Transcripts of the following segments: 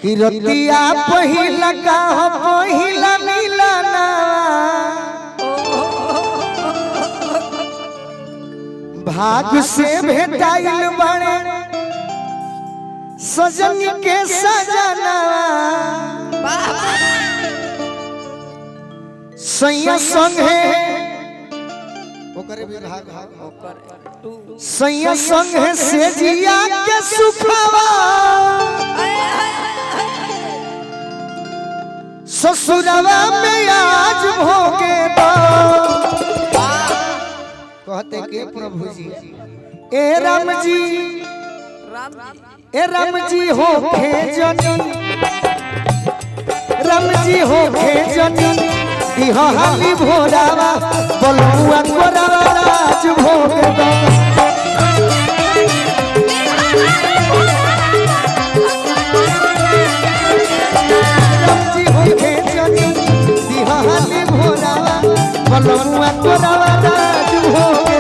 कि रतिया पहिला का हो पहिला मिलना भाग से भेटाइल बड़े सजन के सजना सैया संगे सैया संगे से जिया के सुखवा ससुरवा में आज भोगे कहते के प्रभु जी ए राम जी ए राम जी हो जनी राम जी हो जनी दिहा हाली भोरावा बलुआ कोरावा राज भोगे राम जी हो जनी दिहा हाली भोरावा बलुआ कोरावा राज भोगे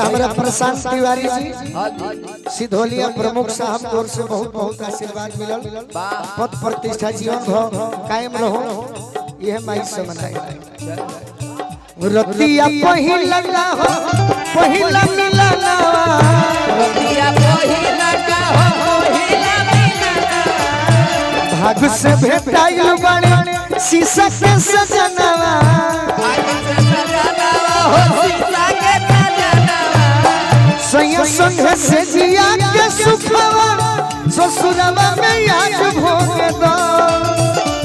हमारा प्रशांत तिवारी जी सिधोलिया प्रमुख साहब की ओर से बहुत बहुत आशीर्वाद मिलल पद प्रतिष्ठा जीवन कायम रहो यह माई से मनाए रतिया पहिला का हो पहिला मिलना रतिया पहिला का हो पहिला मिलना भाग से भेटाइल बड़े शीशा के सजनवा सैया संग से जिया के सुखवा ससुरवा में आज भोगे दो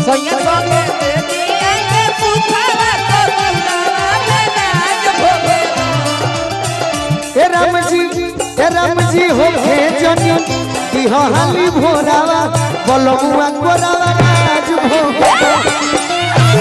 सैया संग से जिया के सुखवा ससुरवा में आज भोगे दो ए राम जी हो जनी दिहा हाली भोरावा बलुआ कोरावा राज भोगे दो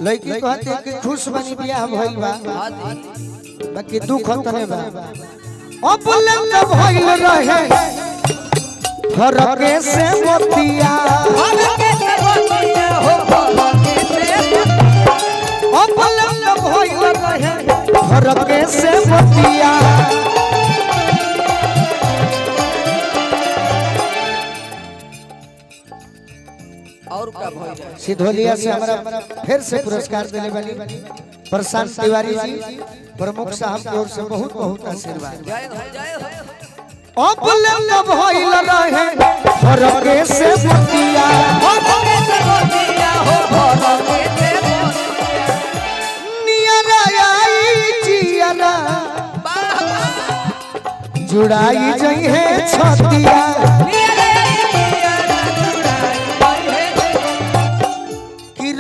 लड़की कहते कि खुश बनी बियाह भइल बा बाकी दुख तने बा अब लंग भइल रहे फरके से मोतिया फरके से मोतिया हो फरके से अब लंग भइल रहे फरके से मोतिया और का भइल सिधोलिया से हमारा फिर से पुरस्कार देने वाली प्रशांत तिवारी जी प्रमुख साहब की ओर से बहुत बहुत आशीर्वाद जय हो अब लंग भइल रहे फरके से मोतिया फरके से मोतिया हो फरके से मोतिया नियरा आई जियरा जुड़ाई जई है छतिया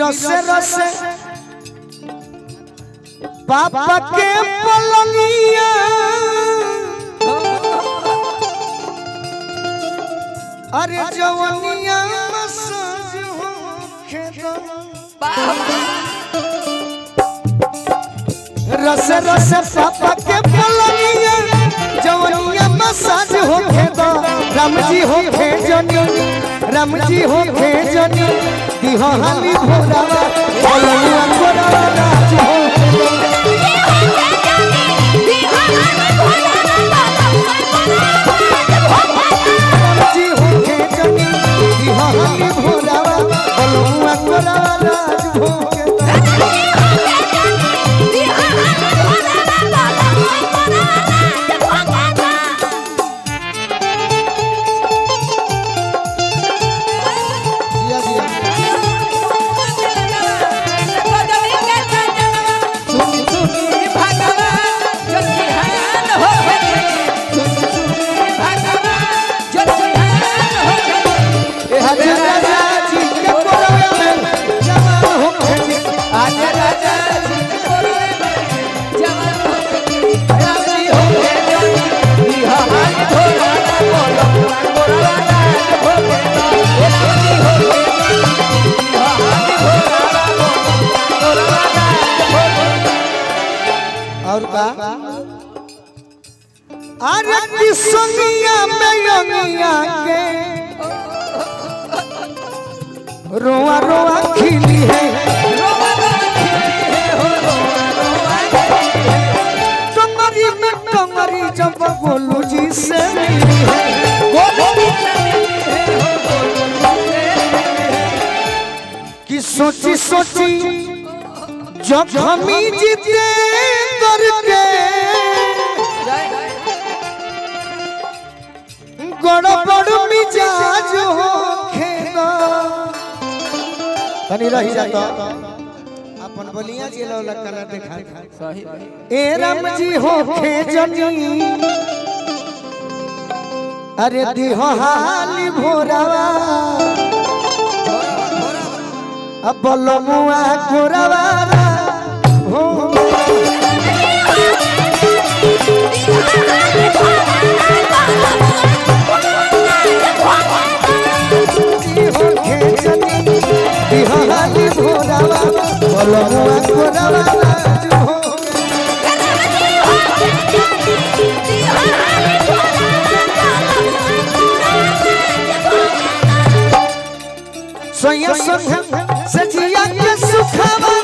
रसे रसे पापा के पलंगिया अरे जवनिया मसाज हो खेतो रसे रसे पापा के पलंगिया जवनिया मसाज हो खेतो राम जी हो जनी राम जी हो जनी दिहा हाली भोरावा बलुआ कोरावा राज हो और का अरे किसनिया में यंगिया के रोआ रोआ खिली है टंगरी में टंगरी जब गोलू जी से मिली है कि सोची सोची जब हमी जीते करके गड़बड़ मिजाज हो खेगा तनी रही जाता अपन बलिया जिला कला देखा सही ए राम जी हो खेजनी अरे दिहो हाली भोरावा अब बलमुआ गोरावा हो बलमुआ गोरावा हो सोया संग सजिया के सुखावा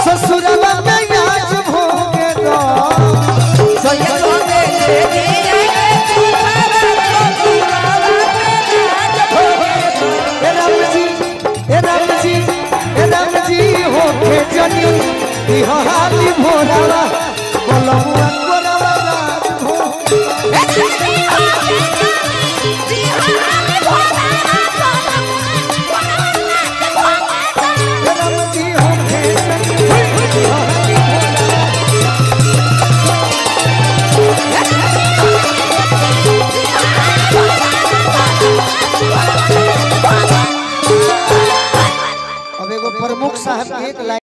ससुरवा में आज भोगे दो सोया संग राम जी हो के जनी दिहो हाली भोरावा बलमुआ गोरावा हो अब एगो प्रमुख साहब के एक लाइन